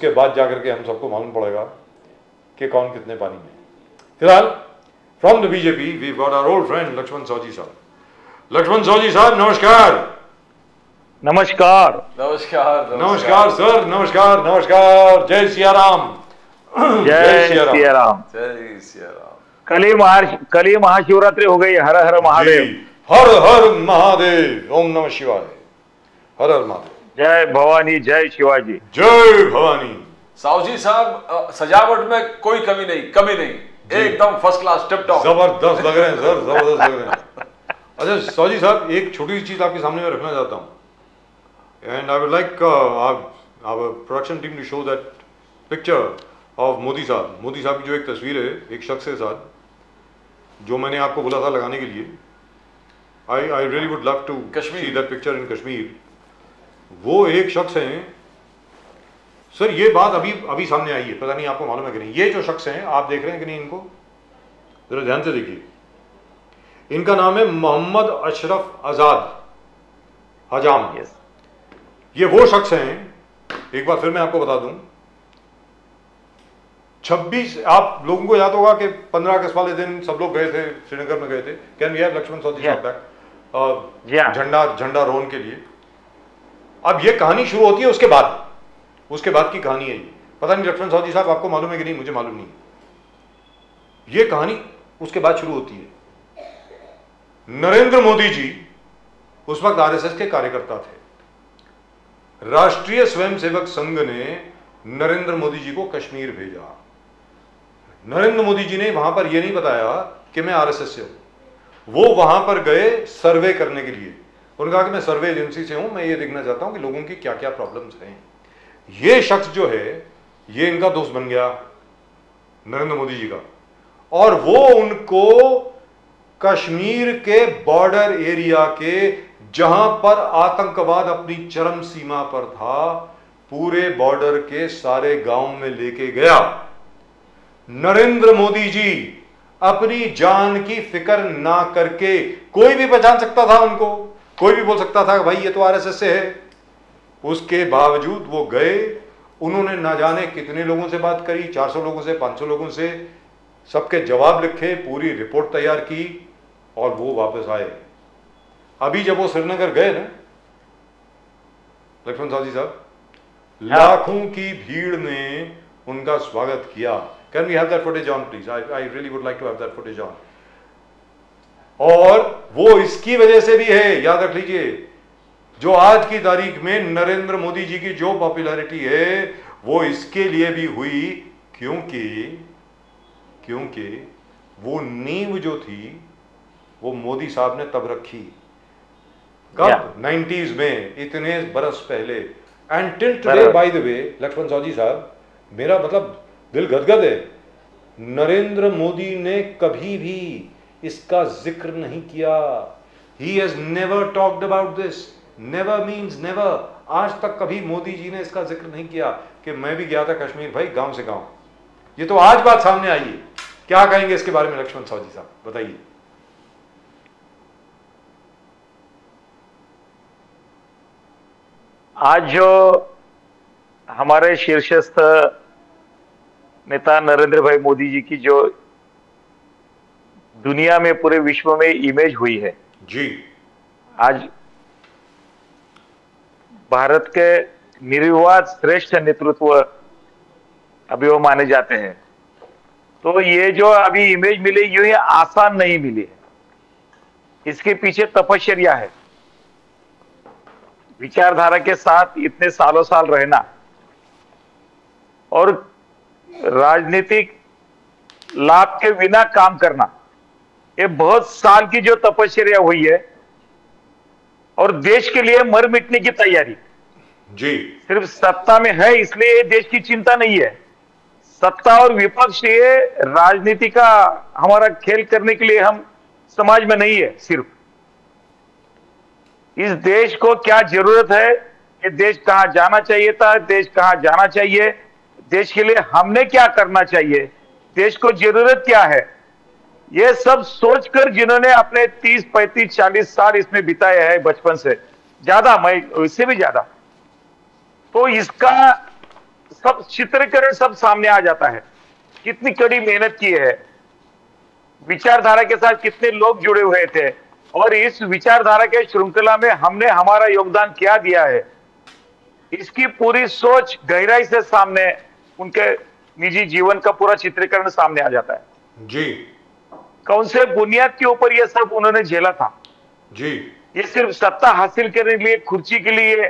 उसके बाद जाकर के हम सबको मालूम पड़ेगा कि कौन कितने पानी में। फिलहाल from the BJP we got our old friend Lakshman Savji साहब। लक्ष्मण सावजी साहब नमस्कार। नमस्कार नमस्कार नमस्कार सर, नमस्कार नमस्कार। जय सिया राम। जय सिया राम। जय सिया राम। कल ही महाशिवरात्रि हो गई। हर हर महादेव। हर हर महादेव। ओम नमः शिवाय। हर हर महादेव। जय भवानी, जय शिवाजी। जय भवानी। सावजी साहब सजावट में कोई कमी नहीं, एकदम फर्स्ट क्लास, टिप टॉप, जबरदस्त लग रहे हैं सर, जबरदस्त लग रहे हैं। अच्छा सावजी साहब, एक छोटी सी चीज आपके सामने में रखना चाहता हूँ, and I would like our production team to show that picture of Modi साहब। मोदी साहब की जो एक तस्वीर है एक शख्स के साथ, जो मैंने आपको बोला था लगाने के लिए। I really would love to see that picture in Kashmir. वो एक शख्स हैं सर, ये बात अभी सामने आई है, पता नहीं आपको मालूम है कि नहीं। ये जो शख्स हैं आप देख रहे हैं कि नहीं, इनको जरा ध्यान से देखिए। इनका नाम है मोहम्मद अशरफ आजाद हजाम। ये वो शख्स हैं, एक बार फिर मैं आपको बता दूं, 26 आप लोगों को याद होगा कि 15 अगस्त वाले दिन सब लोग गए थे, श्रीनगर में गए थे। Can we have Lakshman Savji साहब बैक, झंडा रोहन के लिए। अब ये कहानी शुरू होती है उसके बाद की कहानी है ये। पता नहीं लक्ष्मण सावजी साहब आपको मालूम है कि नहीं, मुझे मालूम नहीं। ये कहानी उसके बाद शुरू होती है। नरेंद्र मोदी जी उस वक्त आरएसएस के कार्यकर्ता थे। राष्ट्रीय स्वयंसेवक संघ ने नरेंद्र मोदी जी को कश्मीर भेजा। नरेंद्र मोदी जी ने वहां पर यह नहीं बताया कि मैं आरएसएस से हूं। वो वहां पर गए सर्वे करने के लिए। उन्होंने कहा कि मैं सर्वे एजेंसी से हूं, मैं ये देखना चाहता हूं कि लोगों की क्या क्या प्रॉब्लम्स हैं। ये शख्स जो है ये इनका दोस्त बन गया नरेंद्र मोदी जी का, और वो उनको कश्मीर के बॉर्डर एरिया के, जहां पर आतंकवाद अपनी चरम सीमा पर था, पूरे बॉर्डर के सारे गांव में लेके गया। नरेंद्र मोदी जी अपनी जान की फिक्र ना करके, कोई भी पहचान सकता था उनको, कोई भी बोल सकता था कि भाई ये तो आरएसएस से है, उसके बावजूद वो गए। उन्होंने ना जाने कितने लोगों से बात करी, 400 लोगों से, 500 लोगों से, सबके जवाब लिखे, पूरी रिपोर्ट तैयार की, और वो वापस आए। अभी जब वो श्रीनगर गए ना लक्ष्मण सावजी साहब, लाखों की भीड़ ने उनका स्वागत किया। Can we have that footage on please? I really would like to have that footage on. और वो इसकी वजह से भी है, याद रख लीजिए, जो आज की तारीख में नरेंद्र मोदी जी की जो पॉपुलैरिटी है वो इसके लिए भी हुई क्योंकि वो नींव जो थी वो मोदी साहब ने तब रखी। कब? 90s में, इतने बरस पहले। And till today by the way Lakshman Savji साहब, मेरा मतलब दिल गदगद है, नरेंद्र मोदी ने कभी भी इसका जिक्र नहीं किया। He has never talked about this. Never means never. आज तक कभी मोदी जी ने इसका जिक्र नहीं किया कि मैं भी गया था कश्मीर, भाई गांव से गांव। ये तो आज बात सामने आई है। क्या कहेंगे इसके बारे में लक्ष्मण सावजी साहब, बताइए। आज जो हमारे शीर्षस्थ नेता नरेंद्र भाई मोदी जी की जो दुनिया में, पूरे विश्व में इमेज हुई है जी, आज भारत के निर्विवाद श्रेष्ठ नेतृत्व अभी वो माने जाते हैं। तो ये जो अभी इमेज मिली, यूं ही आसान नहीं मिली है। इसके पीछे तपश्चर्या है, विचारधारा के साथ इतने सालों साल रहना, और राजनीतिक लाभ के बिना काम करना, ये बहुत साल की जो तपश्चर्या हुई है। और देश के लिए मर मिटने की तैयारी जी। सिर्फ सत्ता में है इसलिए देश की चिंता नहीं है। सत्ता और विपक्ष, ये राजनीति का हमारा खेल करने के लिए हम समाज में नहीं है। सिर्फ इस देश को क्या जरूरत है, ये देश कहां जाना चाहिए था, देश कहां जाना चाहिए, देश के लिए हमने क्या करना चाहिए, देश को जरूरत क्या है, ये सब सोचकर जिन्होंने अपने 30, 35, 40 साल इसमें बिताए हैं, बचपन से ज्यादा, मैं इससे भी ज्यादा, तो इसका सब चित्रीकरण सब सामने आ जाता है। कितनी कड़ी मेहनत की है, विचारधारा के साथ कितने लोग जुड़े हुए थे, और इस विचारधारा के श्रृंखला में हमने हमारा योगदान क्या दिया है, इसकी पूरी सोच गहराई से सामने, उनके निजी जीवन का पूरा चित्रीकरण सामने आ जाता है जी। कौन से बुनियाद के ऊपर ये सब उन्होंने झेला था जी। ये सिर्फ सत्ता हासिल करने के लिए, खुर्ची के लिए,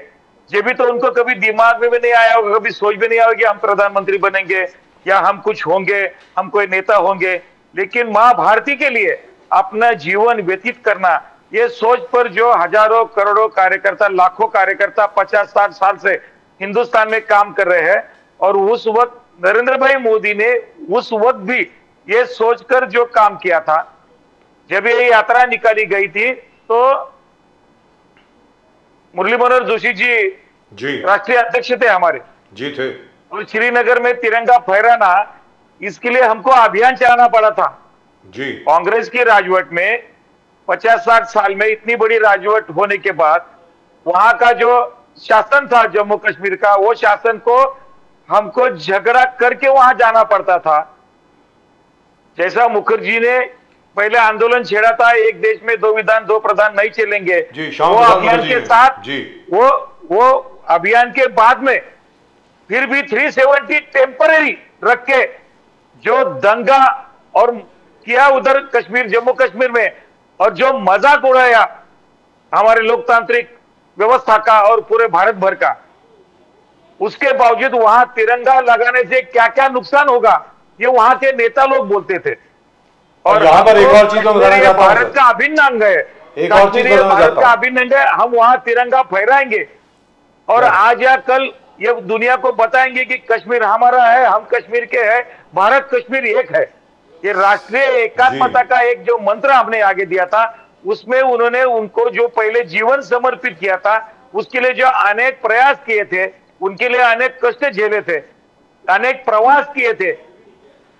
ये भी तो उनको कभी दिमाग में भी नहीं आया होगा, कभी सोच भी नहीं आया कि हम प्रधानमंत्री बनेंगे या हम कुछ होंगे, हम कोई नेता होंगे। लेकिन मां भारती के लिए अपना जीवन व्यतीत करना, ये सोच पर जो हजारों करोड़ों कार्यकर्ता, लाखों कार्यकर्ता 50-60 साल से हिंदुस्तान में काम कर रहे हैं, और उस वक्त नरेंद्र भाई मोदी ने उस वक्त भी ये सोचकर जो काम किया था, जब ये यात्रा निकाली गई थी तो मुरली मनोहर जोशी जी राष्ट्रीय अध्यक्ष थे हमारे जी थे, और श्रीनगर में तिरंगा फहराना, इसके लिए हमको अभियान चलाना पड़ा था जी। कांग्रेस की राजवट में 50-60 साल में इतनी बड़ी राजवट होने के बाद वहां का जो शासन था जम्मू कश्मीर का, वो शासन को हमको झगड़ा करके वहां जाना पड़ता था। जैसा मुखर्जी ने पहले आंदोलन छेड़ा था, एक देश में 2 विधान 2 प्रधान नहीं चलेंगे, वो अभियान के साथ वो अभियान के बाद में फिर भी 370 टेम्पररी रख के जो दंगा और किया उधर कश्मीर, जम्मू कश्मीर में, और जो मजाक उड़ाया हमारे लोकतांत्रिक व्यवस्था का और पूरे भारत भर का, उसके बावजूद वहां तिरंगा लगाने से क्या क्या नुकसान होगा ये वहां के नेता लोग बोलते थे। और यहाँ पर एक और चीज मैं बताना चाहता हूं, भारत का अभिन्न अंग है, एक और चीज भारत का अभिन्न अंग है, हम वहां तिरंगा फहराएंगे और आज या कल ये दुनिया को बताएंगे कि कश्मीर हमारा है, हम कश्मीर के हैं, भारत कश्मीर एक है। ये राष्ट्रीय एकात्मता का एक जो मंत्र हमने आगे दिया था, उसमें उन्होंने उनको जो पहले जीवन समर्पित किया था, उसके लिए जो अनेक प्रयास किए थे, उनके लिए अनेक कष्ट झेले थे, अनेक प्रवास किए थे,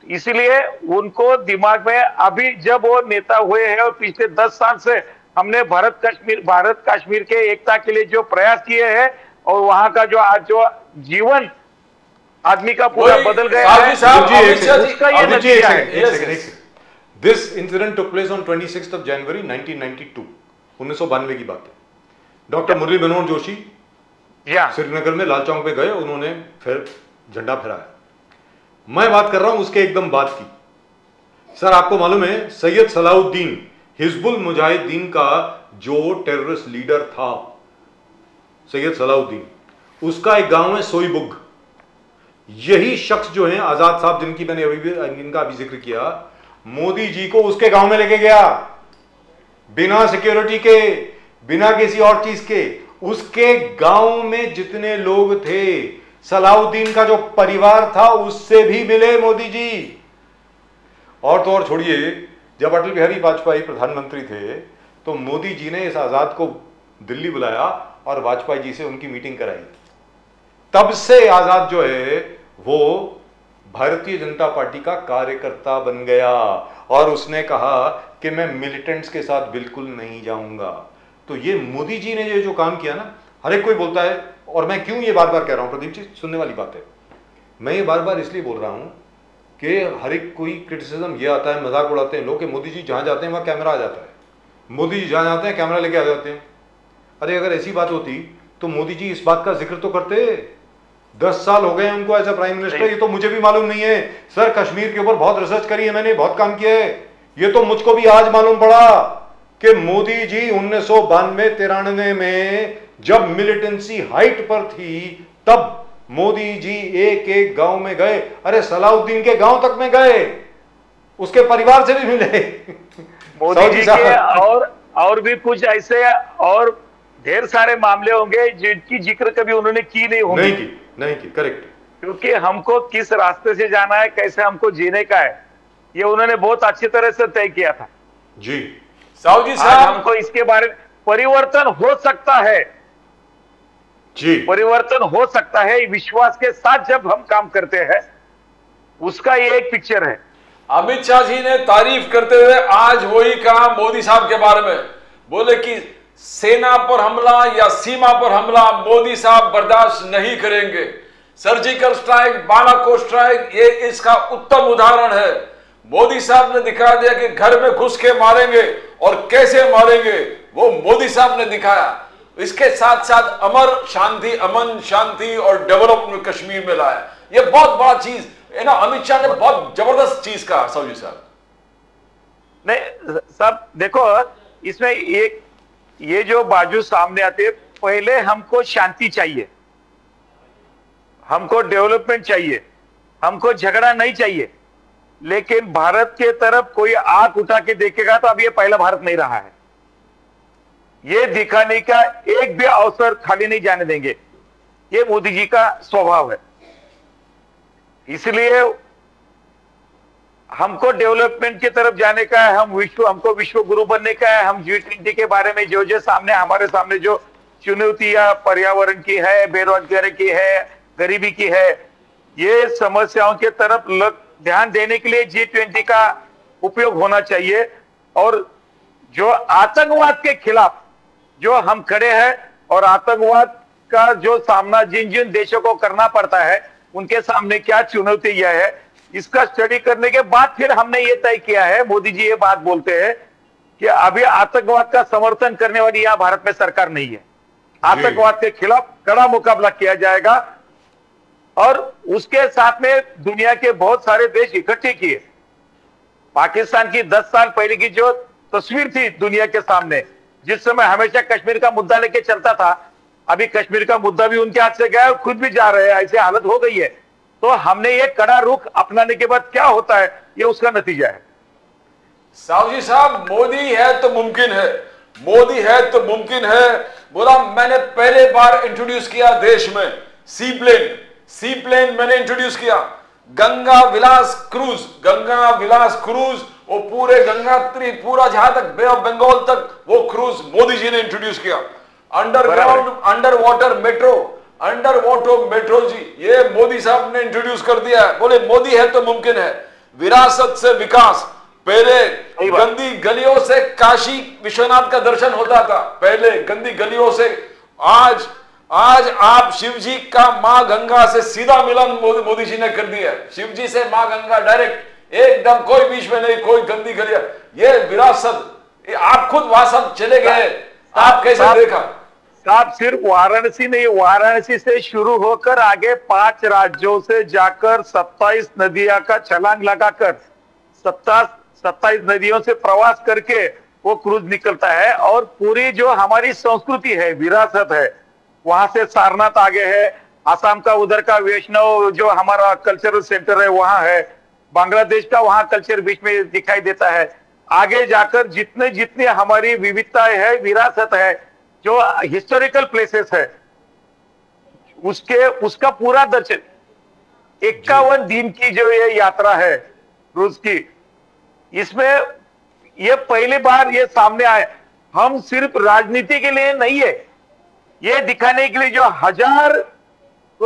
इसलिए उनको दिमाग में अभी जब वो नेता हुए हैं और पिछले 10 साल से हमने भारत कश्मीर के एकता के लिए जो प्रयास किए हैं और वहां का जो आज जो जीवन आदमी का पूरा बदल गया है, उसका ये नतीजा है। This incident took place on 26 जनवरी 1992, 1992 की बात है। डॉक्टर मुरली मनोहर जोशी श्रीनगर में लाल चौक पे गए, उन्होंने फिर झंडा फहराया। मैं बात कर रहा हूं उसके एकदम बाद की। सर आपको मालूम है सैयद सलाउद्दीन हिजबुल मुजाहिदीन का जो टेररिस्ट लीडर था, सैयद सलाउद्दीन, उसका एक गांव है सोईबुग। यही शख्स जो है आजाद साहब, जिनकी मैंने इनका अभी जिक्र किया, मोदी जी को उसके गांव में लेके गया बिना सिक्योरिटी के, बिना किसी और चीज के। उसके गांव में जितने लोग थे, सलाउद्दीन का जो परिवार था, उससे भी मिले मोदी जी। और तो और छोड़िए, जब अटल बिहारी वाजपेयी प्रधानमंत्री थे तो मोदी जी ने इस आजाद को दिल्ली बुलाया और वाजपेयी जी से उनकी मीटिंग कराई। तब से आजाद जो है वो भारतीय जनता पार्टी का कार्यकर्ता बन गया और उसने कहा कि मैं मिलिटेंट्स के साथ बिल्कुल नहीं जाऊंगा। तो ये मोदी जी ने जो काम किया ना, हर एक कोई बोलता है, और मैं क्यों ये बार बार कह रहा हूं प्रदीप जी, सुनने वाली बात है, मैं ये बार बार इसलिए बोल रहा हूं कि हर एक कोई क्रिटिसिज्म ये आता है, मजाक उड़ाते हैं लोग कि मोदी जी जहां जाते हैं वहां कैमरा आ जाता है, मोदी जी जहां जाते हैं कैमरा लेके आ जाते हैं। अरे अगर ऐसी बात होती तो मोदी जी इस बात का जिक्र तो करते। 10 साल हो गए उनको एज ए प्राइम मिनिस्टर, ये तो मुझे भी मालूम नहीं है सर। कश्मीर के ऊपर बहुत रिसर्च करी है मैंने, बहुत काम किया है, ये तो मुझको भी आज मालूम पड़ा कि मोदी जी 1992-93 में जब मिलिटेंसी हाइट पर थी, तब मोदी जी एक एक गांव में गए। अरे सलाउद्दीन के गांव तक में गए, उसके परिवार से भी मिले मोदी जी के। और भी कुछ ऐसे और ढेर सारे मामले होंगे जिनकी जिक्र कभी उन्होंने की नहीं होगी। नहीं की, करेक्ट। क्योंकि हमको किस रास्ते से जाना है, कैसे हमको जीने का है, ये उन्होंने बहुत अच्छी तरह से तय किया था जी। साहू जी साहब, हमको इसके बारे में परिवर्तन हो सकता है जी, परिवर्तन हो सकता है, विश्वास के साथ जब हम काम करते हैं, उसका ये एक पिक्चर है। अमित शाह जी ने तारीफ करते हुए आज वही कहा मोदी साहब के बारे में, बोले कि सेना पर हमला या सीमा पर हमला मोदी साहब बर्दाश्त नहीं करेंगे। सर्जिकल स्ट्राइक, बालाकोट स्ट्राइक, ये इसका उत्तम उदाहरण है। मोदी साहब ने दिखा दिया कि घर में घुस के मारेंगे और कैसे मारेंगे, वो मोदी साहब ने दिखाया। इसके साथ साथ अमर शांति, अमन शांति और डेवलपमेंट कश्मीर में लाया। ये बहुत बड़ा चीज है ना, अमित शाह ने बहुत जबरदस्त चीज कहा। सौजी साहब नहीं साहब देखो, इसमें एक ये जो बाजू सामने आते, पहले हमको शांति चाहिए, हमको डेवलपमेंट चाहिए, हमको झगड़ा नहीं चाहिए। लेकिन भारत के तरफ कोई आंख उठा के देखेगा तो अब ये पहला भारत नहीं रहा है। ये दिखाने का एक भी अवसर खाली नहीं जाने देंगे, ये मोदी जी का स्वभाव है। इसलिए हमको डेवलपमेंट की तरफ जाने का है, हमको विश्व गुरु बनने का है। हम G20 के बारे में जो सामने हमारे सामने जो चुनौतियां पर्यावरण की है, बेरोजगारी की है, गरीबी की है, ये समस्याओं के तरफ ध्यान देने के लिए G20 का उपयोग होना चाहिए। और जो आतंकवाद के खिलाफ जो हम खड़े हैं और आतंकवाद का जो सामना जिन जिन देशों को करना पड़ता है, उनके सामने क्या चुनौतियां है, इसका स्टडी करने के बाद फिर हमने ये तय किया है। मोदी जी ये बात बोलते हैं कि अभी आतंकवाद का समर्थन करने वाली यहां भारत में सरकार नहीं है। आतंकवाद के खिलाफ कड़ा मुकाबला किया जाएगा। और उसके साथ में दुनिया के बहुत सारे देश इकट्ठे किए। पाकिस्तान की 10 साल पहले की जो तस्वीर थी दुनिया के सामने, जिस समय हमेशा कश्मीर का मुद्दा लेके चलता था, अभी कश्मीर का मुद्दा भी उनके हाथ से गया और खुद भी जा रहे हैं, ऐसी हालत हो गई है। तो हमने ये कड़ा रुख अपनाने के बाद क्या होता है, ये उसका नतीजा है। साहू जी साहब, मोदी है तो मुमकिन है, मोदी है तो मुमकिन है। बोला मैंने पहले बार इंट्रोड्यूस किया देश में सी प्लेन मैंने इंट्रोड्यूस किया। गंगा विलास क्रूज, वो पूरे पूरा जहां तक बे ऑफ बंगाल तक वो क्रूज मोदी जी ने इंट्रोड्यूस किया। अंडर वाटर मेट्रो जी, ये मोदी साहब ने इंट्रोड्यूस कर दिया है। बोले मोदी है तो मुमकिन है। विरासत से विकास, पहले गंदी गलियों से काशी विश्वनाथ का दर्शन होता था, पहले गंदी गलियों से। आज आप शिव जी का मां गंगा से सीधा मिलन मोदी जी ने कर दिया। शिव जी से मां गंगा डायरेक्ट, एकदम कोई बीच में नहीं, कोई गंदी गलियां। ये विरासत, आप खुद वहां सब चले गए, आप कैसे देखा साहब? सिर्फ वाराणसी नहीं, वाराणसी से शुरू होकर आगे 5 राज्यों से जाकर 27 नदियां का छलांग लगाकर 27 नदियों से प्रवास करके वो क्रूज निकलता है। और पूरी जो हमारी संस्कृति है, विरासत है, वहां से सारनाथ आगे है, आसाम का उधर का वैष्णव जो हमारा कल्चरल सेंटर है वहां है, बांग्लादेश का वहां कल्चर बीच में दिखाई देता है। आगे जाकर जितने जितने हमारी विविधताएं है, विरासत है, जो हिस्टोरिकल प्लेसेस है, उसका पूरा दर्शन 51 दिन की जो ये यात्रा है क्रूज की, इसमें ये पहली बार ये सामने आए। हम सिर्फ राजनीति के लिए नहीं है, ये दिखाने के लिए जो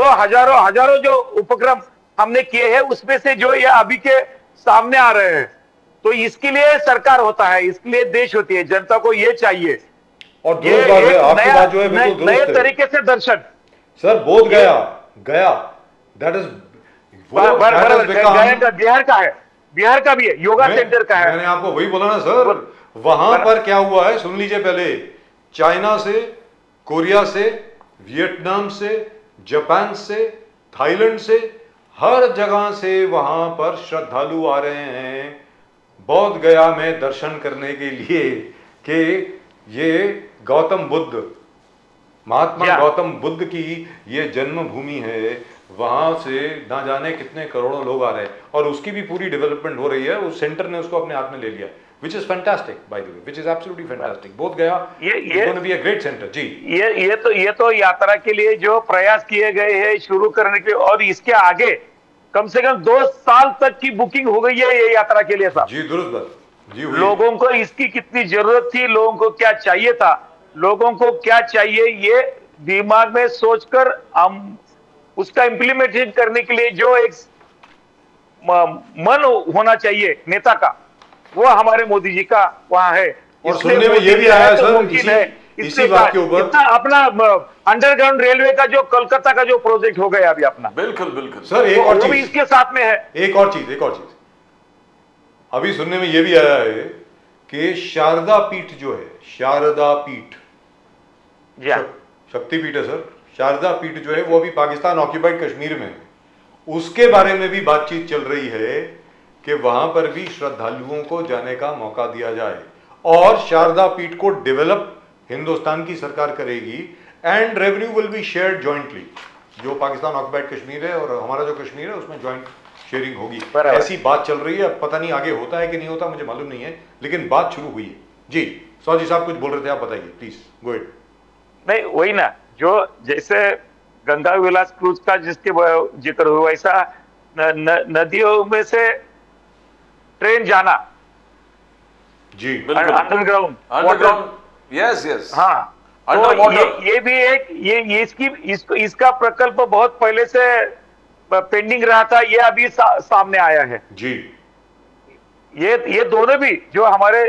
हजारों जो उपक्रम हमने किए हैं, उसमें से जो ये अभी के सामने आ रहे हैं, तो इसके लिए सरकार होता है, इसके लिए देश होती है। जनता को ये चाहिए। और दुरुस्त बात है, आपकी बात जो है बिल्कुल दुरुस्त है। नए तरीके से दर्शन सर, बोध गया दैट इज बिहार का है, बिहार का भी है, योगा सेंटर का है। मैंने आपको वही बोला ना सर, वहां पर क्या हुआ है सुन लीजिए पहले। चाइना से, कोरिया से, वियतनाम से, जापान से, थाईलैंड से, हर जगह से वहां पर श्रद्धालु आ रहे हैं बोध गया में दर्शन करने के लिए कि ये गौतम बुद्ध, महात्मा गौतम बुद्ध की ये जन्मभूमि है। वहां से ना जाने कितने करोड़ों लोग आ रहे हैं और उसकी भी पूरी डेवलपमेंट हो रही है। उस सेंटर ने उसको अपने हाथ में ले लिया, which is fantastic by the way, which is absolutely fantastic. बोध गया is going to be a great center जी। ये तो यात्रा के लिए जो प्रयास किए गए हैं शुरू करने के, और इसके आगे कम से कम 2 साल तक की बुकिंग हो गई है ये यात्रा के लिए साहब। जी दुरुस्त बात जी। लोगों को इसकी कितनी जरूरत थी, लोगों को क्या चाहिए था, लोगों को क्या चाहिए, ये दिमाग में सोचकर हम उसका इम्प्लीमेंटेशन करने के लिए जो एक मन होना चाहिए नेता का, वो हमारे मोदी जी का वहां है। और सुनने में ये भी आया सर, इसी बात के ऊपर अपना अंडरग्राउंड रेलवे का जो कोलकाता का जो प्रोजेक्ट हो गया अभी अपना, बिल्कुल बिल्कुल सर एक और चीज इसके साथ में है। एक और चीज अभी सुनने में यह भी आया है कि शारदा पीठ जो है, शारदा पीठ शक्तिपीठ है सर, शारदा पीठ जो है वो अभी पाकिस्तान ऑक्यूपाइड कश्मीर में है, उसके बारे में भी बातचीत चल रही है कि वहां पर भी श्रद्धालुओं को जाने का मौका दिया जाए और शारदा पीठ को डेवलप हिंदुस्तान की सरकार करेगी and revenue will be shared jointly. जो पाकिस्तान ऑक्यूपाइड कश्मीर है और हमारा जो कश्मीर है उसमें जॉइंट शेयरिंग होगी, ऐसी बात चल रही है। अब पता नहीं आगे होता है कि नहीं होता, मुझे मालूम नहीं है, लेकिन बात शुरू हुई है। जी सौजी साहब कुछ बोल रहे थे, आप बताइए प्लीज, गो अहेड। नहीं वही ना, जो जैसे गंगा विलास क्रूज का जिसके जिक्र हुआ, ऐसा नदियों में से ट्रेन जाना जी, अंडरग्राउंड, यस हाँ, तो ये भी एक इसका प्रकल्प बहुत पहले से पेंडिंग रहा था, ये अभी सामने आया है जी। ये दोनों भी जो हमारे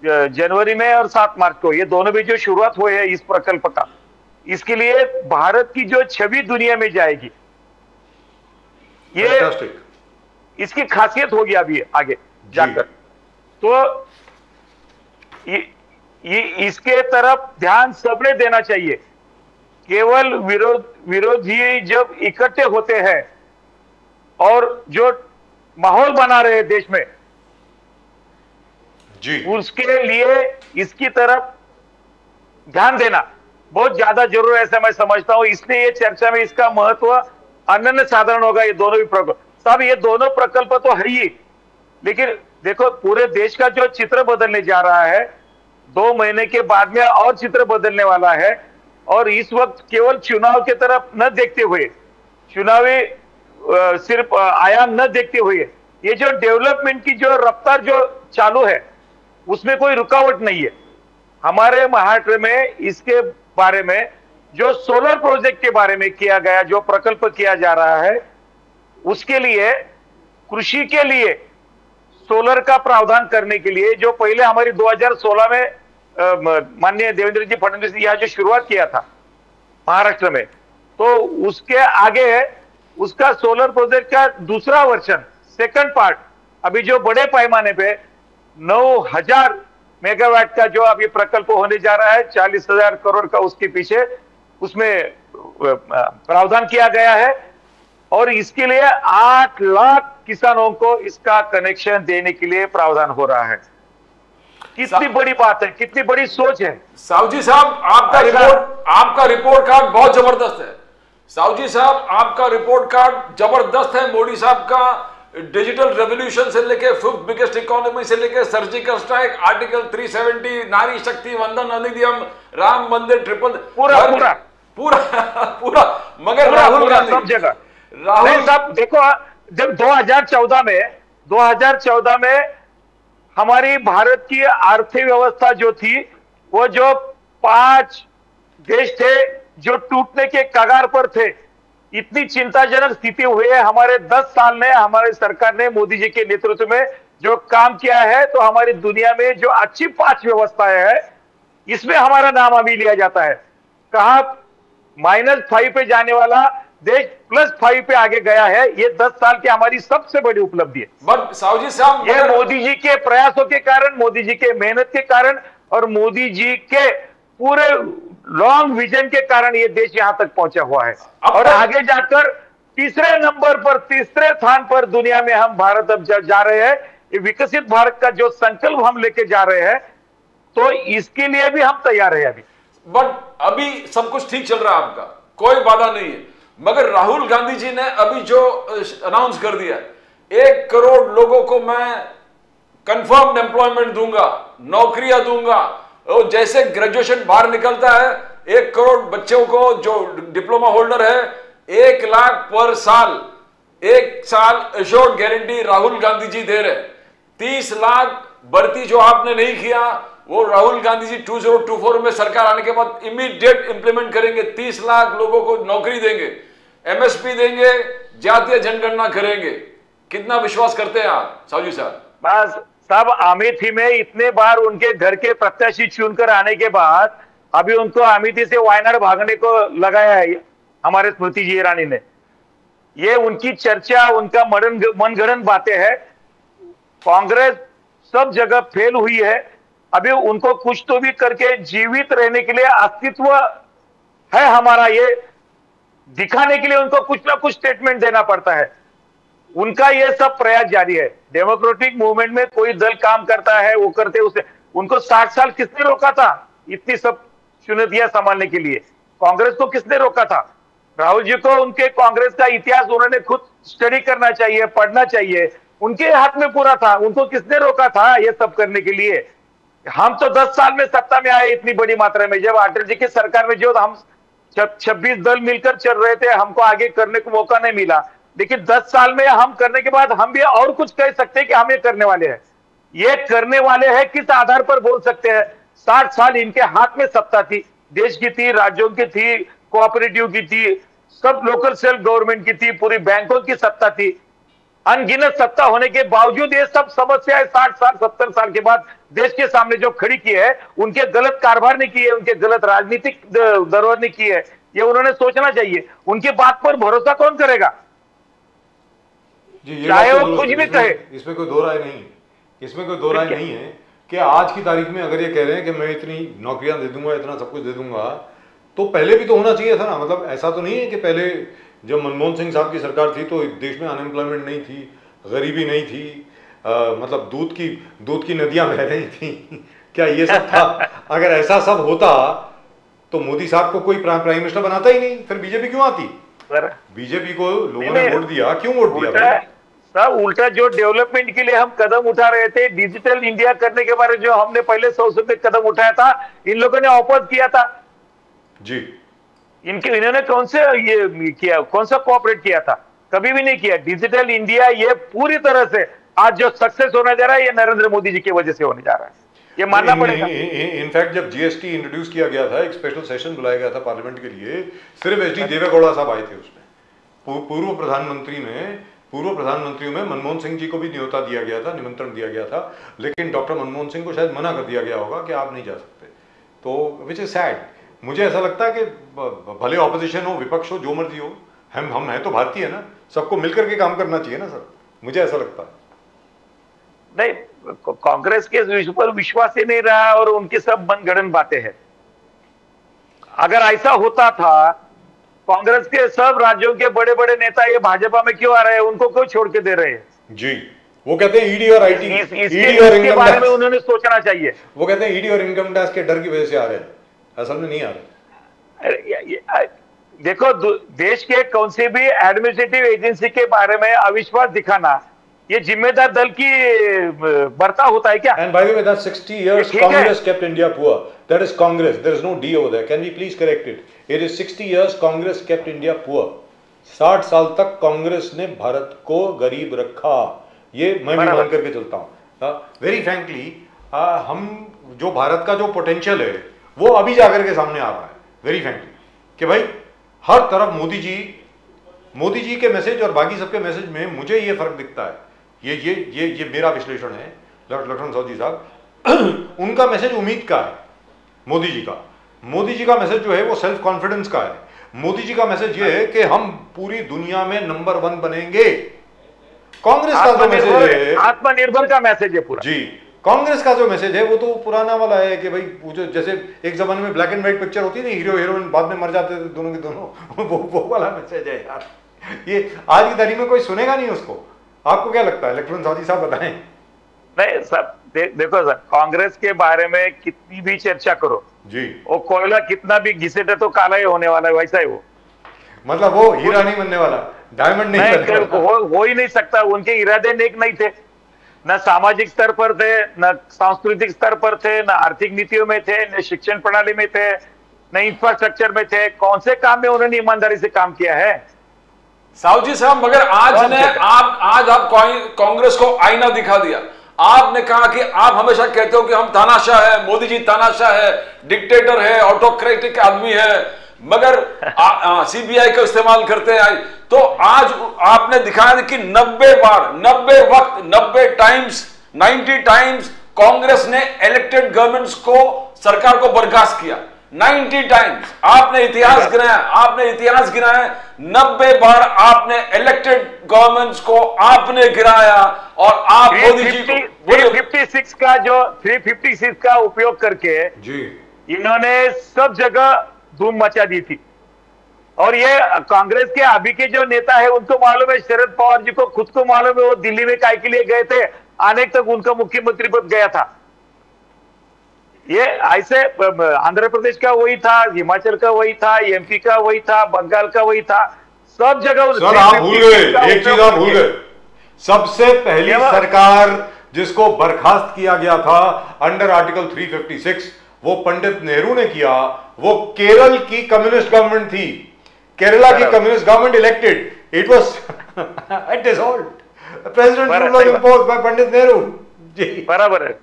जनवरी में और 7 मार्च को, ये दोनों भी जो शुरुआत हुई है इस प्रकल्प का, इसके लिए भारत की जो छवि दुनिया में जाएगी, ये इसकी खासियत होगी अभी आगे जाकर। तो ये इसके तरफ ध्यान सबने देना चाहिए। केवल विरोधी जब इकट्ठे होते हैं और जो माहौल बना रहे हैं देश में जी, उसके लिए इसकी तरफ ध्यान देना बहुत ज्यादा जरूर है, ऐसा मैं समझता हूं। इसलिए ये चर्चा में इसका महत्व अनन्य साधारण होगा। ये दोनों भी प्रकल्प, सब ये दोनों प्रकल्प तो है ही, लेकिन देखो पूरे देश का जो चित्र बदलने जा रहा है, 2 महीने के बाद में और चित्र बदलने वाला है। और इस वक्त केवल चुनाव की तरफ न देखते हुए, चुनावी सिर्फ आयाम न देखते हुए, ये जो डेवलपमेंट की जो रफ्तार जो चालू है उसमें कोई रुकावट नहीं है। हमारे महाराष्ट्र में इसके बारे में जो सोलर प्रोजेक्ट के बारे में किया गया, जो प्रकल्प किया जा रहा है, उसके लिए कृषि के लिए सोलर का प्रावधान करने के लिए जो पहले हमारी 2016 में माननीय देवेंद्र जी फडणवीस ने यहाँ जो शुरुआत किया था महाराष्ट्र में, तो उसके आगे उसका सोलर प्रोजेक्ट का दूसरा वर्जन, सेकंड पार्ट, अभी जो बड़े पैमाने पे 9000 मेगावाट का जो अभी प्रकल्प होने जा रहा है, 40,000 करोड़ का उसके पीछे उसमें प्रावधान किया गया है। और इसके लिए 8 लाख किसानों को इसका कनेक्शन देने के लिए प्रावधान हो रहा है। कितनी बड़ी बात है, कितनी बड़ी सोच है। साहू साहब आपका रिपोर्ट कार्ड बहुत जबरदस्त है। साहू साहब आपका रिपोर्ट कार्ड जबरदस्त है। मोदी साहब का डिजिटल रेवोल्यूशन से लेके 5th बिगेस्ट इकोनॉमी से लेके सर्जिकल स्ट्राइक, आर्टिकल 370, नारी शक्ति वंदन अधिनियम, राम मंदिर, ट्रिपल, पूरा मगर राहुल गांधी सब जगह, राहुल साहब देखो, जब 2014 में हमारी भारत की अर्थव्यवस्था जो थी, वो जो 5 देश थे जो टूटने के कगार पर थे, इतनी चिंताजनक स्थिति हुई है। हमारे 10 साल में हमारी सरकार ने मोदी जी के नेतृत्व में जो काम किया है, तो हमारी दुनिया में जो अच्छी 5 व्यवस्थाएं है, इसमें हमारा नाम अभी लिया जाता है। कहा -5 पे जाने वाला देश +5 पे आगे गया है। ये 10 साल की हमारी सबसे बड़ी उपलब्धि है। बट साहू जी साहब, ये मोदी जी के प्रयासों के कारण, मोदी जी के मेहनत के कारण और मोदी जी के पूरे लॉन्ग विजन के कारण ये देश यहां तक पहुंचा हुआ है। और आगे जाकर तीसरे स्थान पर दुनिया में हम भारत अब जा रहे हैं। ये विकसित भारत का जो संकल्प हम लेके जा रहे हैं, तो इसके लिए भी हम तैयार है अभी। बट अभी सब कुछ ठीक चल रहा है, आपका कोई बाधा नहीं है। मगर राहुल गांधी जी ने अभी जो अनाउंस कर दिया, 1 करोड़ लोगों को मैं कंफर्म्ड एम्प्लॉयमेंट दूंगा, नौकरियां दूंगा। और जैसे ग्रेजुएशन बाहर निकलता है, 1 करोड़ बच्चों को जो डिप्लोमा होल्डर है, 1 लाख पर साल, 1 साल एश्योर्ड गारंटी राहुल गांधी जी दे रहे। 30 लाख भर्ती जो आपने नहीं किया, वो राहुल गांधी जी 2024 में सरकार आने के बाद इमीडिएट इंप्लीमेंट करेंगे। 30 लाख लोगों को नौकरी देंगे, एमएसपी देंगे, जातीय जनगणना करेंगे। कितना विश्वास करते हैं आप साहू साहब? बस सब अमेठी में इतने बार उनके घर के प्रत्याशी चुनकर आने के बाद अभी उनको अमेठी से वायनाड भागने को लगाया है हमारे स्मृति जी ईरानी ने। ये उनकी चर्चा, उनका मनगढ़ंत बातें हैं। कांग्रेस सब जगह फेल हुई है। अभी उनको कुछ तो भी करके जीवित रहने के लिए, अस्तित्व है हमारा, ये दिखाने के लिए उनको कुछ ना कुछ स्टेटमेंट देना पड़ता है। उनका ये सब प्रयास जारी है। डेमोक्रेटिक मूवमेंट में कोई दल काम करता है, वो करते उसे, उनको 60 साल किसने रोका था इतनी सब चुनौतियां संभालने के लिए? कांग्रेस को किसने रोका था? राहुल जी को उनके कांग्रेस का इतिहास उन्होंने खुद स्टडी करना चाहिए, पढ़ना चाहिए। उनके हाथ में पूरा था, उनको किसने रोका था ये सब करने के लिए? हम तो 10 साल में सत्ता में आए इतनी बड़ी मात्रा में। जब अटल जी की सरकार में जो हम 26 दल मिलकर चल रहे थे, हमको आगे करने को मौका नहीं मिला। लेकिन 10 साल में हम करने के बाद हम भी और कुछ कह सकते हैं कि हम ये करने वाले हैं। ये करने वाले हैं किस आधार पर बोल सकते हैं? 60 साल इनके हाथ में सत्ता थी, देश की थी, राज्यों की थी, कोऑपरेटिव की थी, सब लोकल सेल्फ गवर्नमेंट की थी, पूरी बैंकों की सत्ता थी। अनगिनत सत्ता होने के बावजूद ये सब समस्याएं 60 साल 70 साल के बाद देश के सामने जो खड़ी की है, उनके गलत कारभार ने की है, उनके गलत राजनीतिक धरोहर ने की है, ये उन्होंने सोचना चाहिए। उनकी बात पर भरोसा कौन करेगा? चाहे वो कुछ भी कहे। इसमें कोई दो राय नहीं, इसमें कोई दो राय नहीं है कि आज की तारीख में अगर ये कह रहे हैं कि मैं इतनी नौकरियां दे दूंगा, इतना सब कुछ दे दूंगा, तो पहले भी तो होना चाहिए था ना। मतलब ऐसा तो नहीं है कि पहले जब मनमोहन सिंह साहब की सरकार थी तो देश में अनएम्प्लॉयमेंट नहीं थी, गरीबी नहीं थी, मतलब दूध की नदियां बह रही थी क्या ये सब था? अगर ऐसा सब होता तो मोदी साहब को कोई प्राइम मिनिस्टर बनाता ही नहीं, फिर बीजेपी क्यों आती? बीजेपी को लोगों ने वोट दिया, क्यों वोट दिया? सब उल्टा जो डेवलपमेंट के लिए हम कदम उठा रहे थे, डिजिटल इंडिया करने के बारे में जो हमने पहले 100 कदम उठाया था, इन लोगों ने अपोज किया था जी। इन्होंने कौन से ये किया, कौन सा कोऑपरेट किया था? कभी भी नहीं किया। डिजिटल इंडिया ये पूरी तरह से आज जो सक्सेस होने जा रहा है, ये नरेंद्र मोदी जी की वजह से होने जा रहा है, ये मानना पड़ेगा। इनफैक्ट जब जीएसटी इंट्रोड्यूस किया गया था, एक स्पेशल सेशन बुलाया गया था पार्लियामेंट के लिए, सिर्फ एचडी देवेगौड़ा साहब आए थे उसमें। पूर्व प्रधानमंत्रियों में मनमोहन सिंह जी को भी न्योता दिया गया था, निमंत्रण दिया गया था, लेकिन डॉक्टर मनमोहन सिंह को शायद मना कर दिया गया होगा कि आप नहीं जा सकते। तो विच इज सैड। मुझे ऐसा लगता है कि भले ऑपोजिशन हो, विपक्ष हो, जो मर्जी हो, हम हैं तो भारतीय है ना, सबको मिलकर के काम करना चाहिए ना सर, मुझे ऐसा लगता है। नहीं, कांग्रेस के ऊपर विश्वास ही नहीं रहा और उनकी सब मनगढ़ंत बातें हैं। अगर ऐसा होता था, कांग्रेस के सब राज्यों के बड़े बड़े नेता ये भाजपा में क्यों आ रहे हैं? उनको क्यों छोड़ के दे रहे हैं? जी, वो कहते हैं ईडी और आईटी, ईडी और इनकम बारे में उन्होंने सोचना चाहिए। वो कहते हैं ईडी और इनकम टैक्स के डर की वजह से आ रहे हैं, असल में नहीं आ रहे। देखो, देश के कौन सी भी एडमिनिस्ट्रेटिव एजेंसी के बारे में अविश्वास दिखाना, ये जिम्मेदार दल की बर्ता होता है क्या? And by the way, that's 60 years Congress kept India poor. That is Congress. There is no D over there. Can we please correct it? It is 60 years Congress kept India poor. 60 साल तक कांग्रेस ने भारत को गरीब रखा, ये मैं भी मान करके चलता हूँ। वेरी फ्रैंकली, हम जो भारत का जो पोटेंशियल है वो अभी जाकर के सामने आ रहा है, वेरी फ्रैंकली, कि भाई हर तरफ मोदी जी के मैसेज और बाकी सबके मैसेज में मुझे ये फर्क दिखता है। ये मेरा विश्लेषण है, लक्ष्मण साहू जी साहब। उनका मैसेज उम्मीद का है, मोदी जी का मैसेज जो है वो सेल्फ कॉन्फिडेंस का है। मोदी जी का मैसेज ये है कि हम पूरी दुनिया में नंबर 1 बनेंगे। कांग्रेस का जो मैसेज है, आत्मनिर्भर का मैसेज है पूरा। जी, कांग्रेस का जो मैसेज है वो तो पुराना वाला है कि भाई जैसे एक जमाने में ब्लैक एंड व्हाइट पिक्चर होती थी, हीरो हीरोइन बाद में मर जाते थे दोनों के दोनों, वो वाला मैसेज है यार। ये आज की तारीख में कोई सुनेगा नहीं उसको। आपको क्या लगता है लक्ष्मण साहू जी साहब, बताएं। नहीं सर, देखो सर, कांग्रेस के बारे में कितनी भी चर्चा करो जी, वो कोयला कितना भी घिसेटे तो काला ही होने वाला है, वैसा ही वो। मतलब वो हीरा नहीं बनने वाला, डायमंड नहीं बनने वाला, हो ही नहीं सकता। उनके इरादे नेक नहीं थे, न सामाजिक स्तर पर थे, न सांस्कृतिक स्तर पर थे, न आर्थिक नीतियों में थे, न शिक्षण प्रणाली में थे, न इंफ्रास्ट्रक्चर में थे। कौन से काम में उन्होंने ईमानदारी से काम किया है? साहू जी साहब, मगर आज आप कांग्रेस को आईना दिखा दिया। आपने कहा कि आप हमेशा कहते हो कि हम तानाशाह है, मोदी जी तानाशाह है, डिक्टेटर है, ऑटोक्रेटिक आदमी है, मगर सीबीआई का इस्तेमाल करते हैं। तो आज आपने दिखाया कि 90 बार, 90 वक्त, 90 टाइम्स कांग्रेस ने इलेक्टेड गवर्नमेंट्स को, सरकार को बर्खास्त किया। 90 टाइम्स आपने इतिहास गिनाया, आपने इतिहास गिनाया। 90 बार आपने इलेक्टेड गवर्नमेंट्स को आपने गिराया और आप मोदी जी को 356 का उपयोग करके जी इन्होंने सब जगह धूम मचा दी थी। और ये कांग्रेस के अभी के जो नेता है उनको मालूम है, शरद पवार जी को खुद को मालूम है वो दिल्ली में काय के लिए गए थे, आने तक उनका मुख्यमंत्री पद गया था। ये ऐसे आंध्र प्रदेश का वही था, हिमाचल का वही था, एमपी का वही था, बंगाल का वही था, सब जगह। सर आप भूल गए, एक चीज आप भूल गए, सबसे पहली सरकार जिसको बर्खास्त किया गया था अंडर आर्टिकल 356 वो पंडित नेहरू ने किया। वो केरल की कम्युनिस्ट गवर्नमेंट थी, केरला की communist government elected, it was dissolved, president was imposed by Pandit Nehru ji. बराबर है,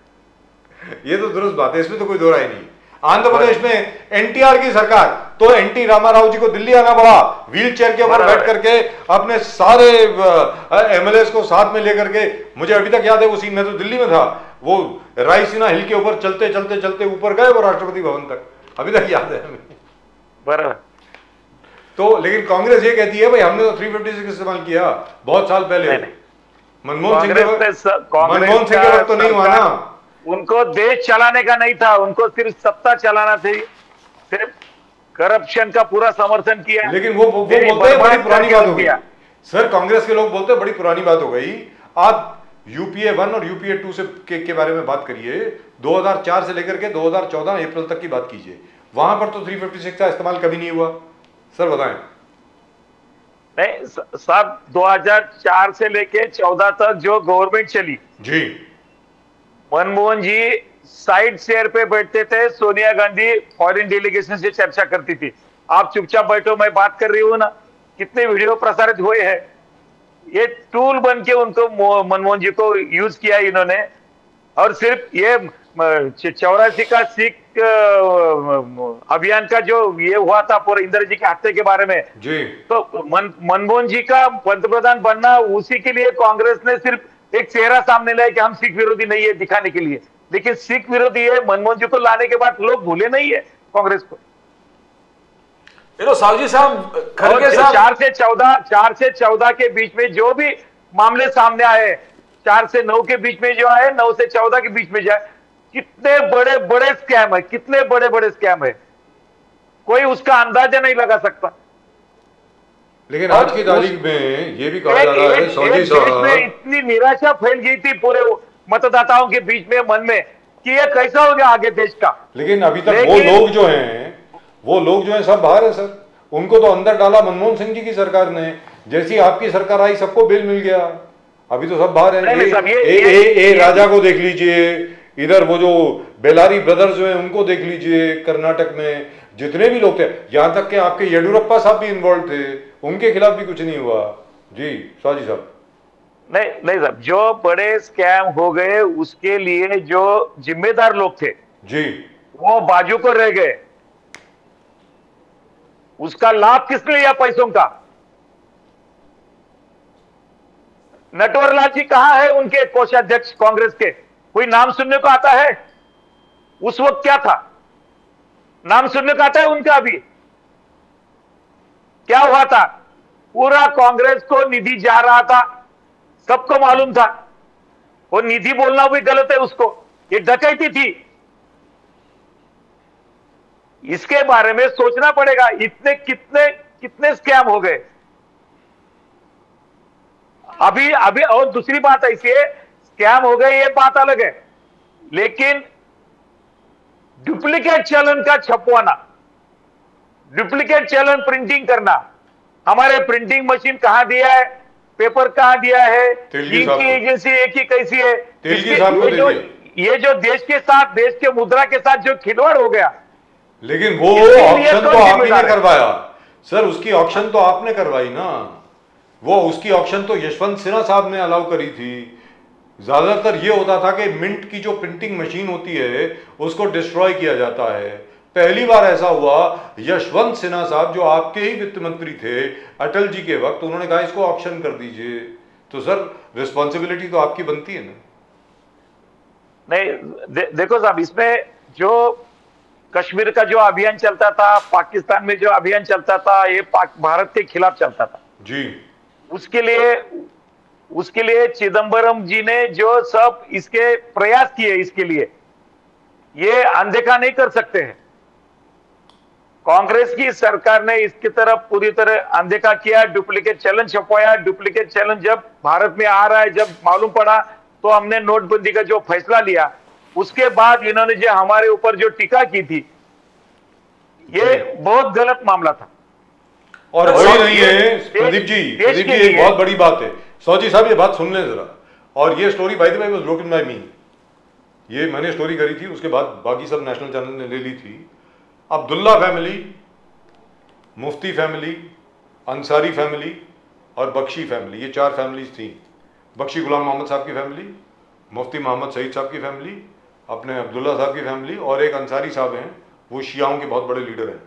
ये तो दुरुस्त बात है, इसमें तो कोई दो राय नहीं। आंध्र प्रदेश में एनटीआर की सरकार, तो एनटी रामाराव जी को दिल्ली आना पड़ा, व्हील चेयर के ऊपर बैठ करके अपने सारे एमएलए को साथ में लेकर के। मुझे अभी तक याद है वो सीन, मैं तो दिल्ली में था, वो रायसीना हिल के ऊपर चलते चलते चलते ऊपर गए वो राष्ट्रपति भवन तक, अभी तक याद है हमें। बराबर। तो लेकिन कांग्रेस ये कहती है भाई हमने तो 356 इस्तेमाल किया बहुत साल पहले। मनमोहन सिंह के वक्त तो नहीं हुआ ना। उनको देश चलाने का नहीं था, उनको सिर्फ सत्ता चलाना थी, सिर्फ करप्शन का पूरा समर्थन किया। लेकिन वो बोलते हैं बड़ी पुरानी बात हो गई सर, कांग्रेस के लोग बोलते हैं बड़ी पुरानी बात हो गई। आप यूपीए 1 और यूपीए 2 से के बारे में बात करिए, 2004 से लेकर के 2014 अप्रैल तक की बात कीजिए, वहां पर तो 356 का इस्तेमाल कभी नहीं हुआ। सर बताएं। नहीं साहब, 2004 से लेके 14 तक जो गवर्नमेंट चली जी, मनमोहन जी साइड चेयर पे बैठते थे, सोनिया गांधी फॉरेन डेलीगेशन से चर्चा करती थी, आप चुपचाप बैठो मैं बात कर रही हूं ना। कितने वीडियो प्रसारित हुए हैं, ये टूल बन के उनको मनमोहन जी को यूज किया इन्होंने। और सिर्फ ये 84 का सिख अभियान का जो ये हुआ था पूरे इंदिरा जी के हत्या के बारे में जी, तो मनमोहन जी का पंतप्रधान बनना, उसी के लिए कांग्रेस ने सिर्फ एक चेहरा सामने लाया कि हम सिख विरोधी नहीं है दिखाने के लिए। लेकिन सिख विरोधी है मनमोहन जी को लाने के बाद लोग भूले नहीं है कांग्रेस को। साहू साहब, खड़गे साहब, 4 से 14 के बीच में जो भी मामले सामने आए, 4 से 9 के बीच में जो आए, 9 से 14 के बीच में जाए, कितने बड़े बड़े स्कैम है, कितने बड़े बड़े स्कैम है, कोई उसका अंदाजा नहीं लगा सकता। लेकिन आज की तारीख में ये भी कहा जा रहा है सौजी साहब, इतनी निराशा फैल गई थी पूरे मतदाताओं के बीच में, मन में, कि ये कैसा हो गया आगे देश का। लेकिन अभी तक वो लोग जो हैं सब बाहर है सर, उनको तो अंदर डाला मनमोहन सिंह जी की सरकार ने, जैसी आपकी सरकार आई सबको बिल मिल गया, अभी तो सब बाहर है। राजा को देख लीजिए, इधर वो जो बेलारी ब्रदर्स जो हैं उनको देख लीजिए, कर्नाटक में जितने भी लोग थे, यहां तक कि आपके येडियुरप्पा साहब भी इन्वॉल्व थे, उनके खिलाफ भी कुछ नहीं हुआ। जी साजी साहब, नहीं साहब, जो बड़े स्कैम हो गए उसके लिए जो जिम्मेदार लोग थे जी, वो बाजू को रह गए। उसका लाभ किसने लिया पैसों का? नटवरलाल जी कहां है, उनके कोषाध्यक्ष कांग्रेस के? कोई नाम सुनने को आता है? उस वक्त क्या था, नाम सुनने को आता है उनका? अभी क्या हुआ था? पूरा कांग्रेस को निधि जा रहा था, सबको मालूम था। वो निधि बोलना भी गलत है उसको, ये डकैती थी। इसके बारे में सोचना पड़ेगा, इतने कितने स्कैम हो गए अभी। और दूसरी बात ऐसी है, स्कैम हो गए ये बात अलग है, लेकिन डुप्लीकेट चलन का छपवाना, डुप्लीकेट चलन प्रिंटिंग करना, हमारे प्रिंटिंग मशीन कहां दिया है, पेपर कहां दिया है, इनकी एजेंसी एक ही कैसी है? ये जो देश के साथ, देश के मुद्रा के साथ जो खिलवाड़ हो गया। लेकिन वो ऑक्शन तो आपने करवाया सर, उसकी ऑक्शन तो आपने करवाई ना, वो उसकी ऑक्शन तो यशवंत सिन्हा साहब ने अलाउ करी थी। ज्यादातर ये होता था कि मिंट की जो प्रिंटिंग मशीन होती है उसको डिस्ट्रॉय किया जाता है। पहली बार ऐसा हुआ, यशवंत सिन्हा साहब जो आपके ही वित्त मंत्री थे अटल जी के वक्त, उन्होंने कहा इसको ऑक्शन कर दीजिए। तो सर रिस्पॉन्सिबिलिटी तो आपकी बनती है ना। नहीं देखो साहब, इसमें जो कश्मीर का जो अभियान चलता था, पाकिस्तान में जो अभियान चलता था, ये भारत के खिलाफ चलता था जी। उसके लिए चिदम्बरम जी ने जो सब इसके प्रयास किए, इसके लिए ये अनदेखा नहीं कर सकते हैं। कांग्रेस की सरकार ने इसकी तरफ पूरी तरह अनदेखा किया, डुप्लीकेट चैलेंज छपवाया। डुप्लीकेट चैलेंज जब भारत में आ रहा है, जब मालूम पड़ा, तो हमने नोटबंदी का जो फैसला लिया, उसके बाद इन्होंने जो हमारे ऊपर जो टीका की थी, ये बहुत गलत मामला था। और वही नहीं है प्रदीप जी, एक बहुत बड़ी बात है। सौजी साहब ये बात सुन लें जरा। और ये story by the way was broken by me, ये मैंने स्टोरी करी थी, उसके बाद बाकी सब नेशनल चैनल ने ले ली थी। अब्दुल्ला फैमिली, मुफ्ती फैमिली, अंसारी फैमिली और बख्शी फैमिली, ये 4 फैमिलीज थी। बख्शी गुलाम मोहम्मद साहब की फैमिली, मुफ्ती मोहम्मद सईद साहब की फैमिली, अपने अब्दुल्ला साहब की फैमिली, और एक अंसारी साहब हैं, वो शियाओं के बहुत बड़े लीडर हैं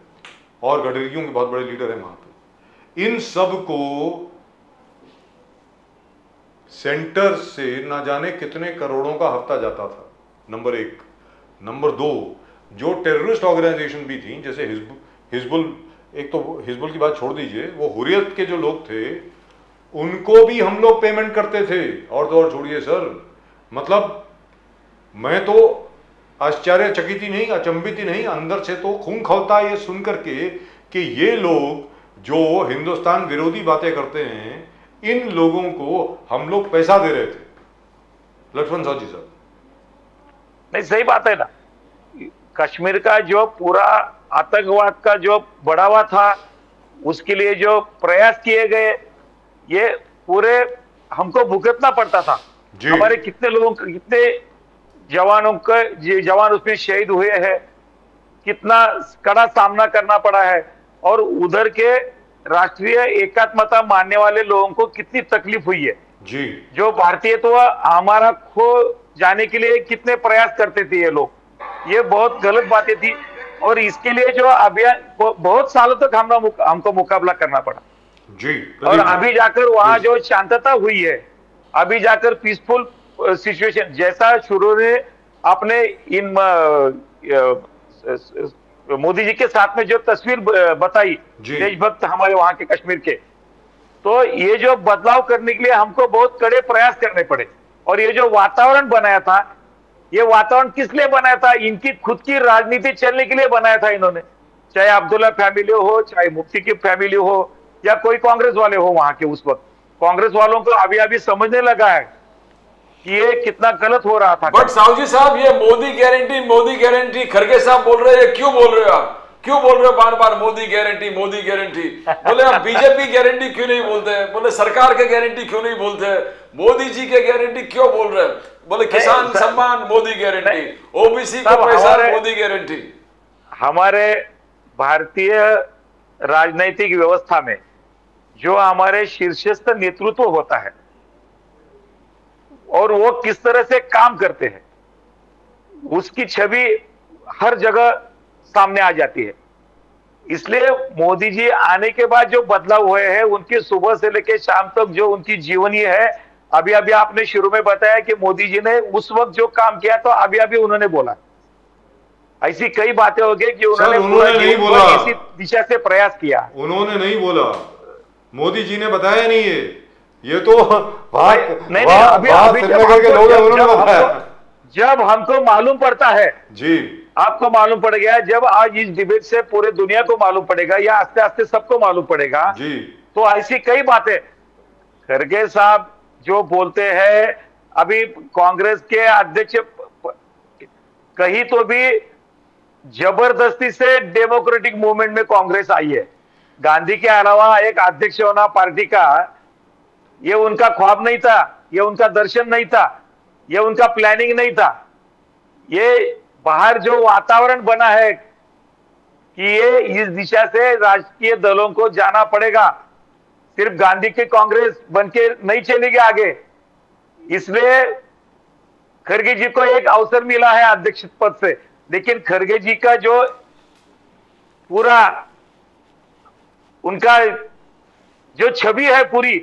और गडरियों के बहुत बड़े लीडर हैं वहां पे। इन सब को सेंटर से ना जाने कितने करोड़ों का हफ्ता जाता था, नंबर 1। नंबर 2, जो टेररिस्ट ऑर्गेनाइजेशन भी थी, जैसे हिजबुल, एक तो हिजबुल की बात छोड़ दीजिए, वो हुर्रियत के जो लोग थे उनको भी हम लोग पेमेंट करते थे। और तो और छोड़िए सर, मतलब मैं तो आश्चर्यचकित ही नहीं, अचंभित ही नहीं, अंदर से तो खून खौलता है ये सुन करके कि ये लोग जो हिंदुस्तान विरोधी बातें करते हैं, इन लोगों को हम लोग पैसा दे रहे थे। लक्ष्मण साहब जी साहब, नहीं सही बात है ना। कश्मीर का जो पूरा आतंकवाद का जो बढ़ावा था, उसके लिए जो प्रयास किए गए, ये पूरे हमको भुगतना पड़ता था। हमारे कितने लोगों, कितने जवान उसमें शहीद हुए हैं, कितना कड़ा सामना करना पड़ा है, और उधर के राष्ट्रीय एकात्मता मानने वाले लोगों को कितनी तकलीफ हुई है जी। जो भारतीय तो हमारा खो जाने के लिए कितने प्रयास करते थे ये लोग, ये बहुत गलत बातें थी। और इसके लिए जो अभियान बहुत सालों तक हमको मुकाबला करना पड़ा जी। और अभी जाकर वहां जो शांतता हुई है, अभी जाकर पीसफुल सिचुएशन, जैसा शुरू में आपने इन मोदी जी के साथ में जो तस्वीर बताई, देशभक्त हमारे वहां के कश्मीर के, तो ये जो बदलाव करने के लिए हमको बहुत कड़े प्रयास करने पड़े। और ये जो वातावरण बनाया था, ये वातावरण किस लिए बनाया था? इनकी खुद की राजनीति चलने के लिए बनाया था इन्होंने। चाहे अब्दुल्ला फैमिली हो, चाहे मुफ्ती की फैमिली हो, या कोई कांग्रेस वाले हो वहां के। उस वक्त कांग्रेस वालों को अभी समझने लगा है कि ये कितना गलत हो रहा था। बट साहू साहब, ये मोदी गारंटी खरगे साहब बोल रहे हैं, क्यों बोल रहे हो आप? क्यों बोल रहे हो बार बार मोदी गारंटी? बोले आप बीजेपी गारंटी क्यों नहीं बोलते? बोले सरकार के गारंटी क्यों नहीं बोलते? मोदी जी के गारंटी क्यों बोल रहे हैं? बोले किसान सम्मान मोदी गारंटी, ओबीसी को पैसा मोदी गारंटी। हमारे भारतीय राजनैतिक व्यवस्था में जो हमारे शीर्षस्थ नेतृत्व होता है और वो किस तरह से काम करते हैं, उसकी छवि हर जगह सामने आ जाती है। इसलिए मोदी जी आने के बाद जो बदलाव हुए हैं, उनकी सुबह से लेकर शाम तक जो उनकी जीवनी है, अभी आपने शुरू में बताया कि मोदी जी ने उस वक्त जो काम किया, तो अभी उन्होंने बोला। ऐसी कई बातें हो गई कि उन्होंने नहीं बोला, इसी दिशा से प्रयास किया। उन्होंने नहीं बोला, मोदी जी ने बताया नहीं है, ये तो जब हमको मालूम पड़ता है जी, आपको मालूम पड़ गया, जब आज इस डिबेट से पूरे दुनिया को मालूम पड़ेगा, या आस्ते आस्ते सबको मालूम पड़ेगा जी, तो ऐसी कई बातें खरगे साहब जो बोलते हैं। अभी कांग्रेस के अध्यक्ष कहीं तो भी जबरदस्ती से डेमोक्रेटिक मूवमेंट में कांग्रेस आई है। गांधी के अलावा एक अध्यक्ष होना पार्टी का, ये उनका ख्वाब नहीं था, ये उनका दर्शन नहीं था, ये उनका प्लानिंग नहीं था। ये बाहर जो वातावरण बना है कि ये इस दिशा से राजकीय दलों को जाना पड़ेगा, सिर्फ गांधी की कांग्रेस बनके नहीं चलेगी आगे। इसलिए खरगे जी को एक अवसर मिला है अध्यक्ष पद से, लेकिन खरगे जी का जो पूरा उनका जो छवि है पूरी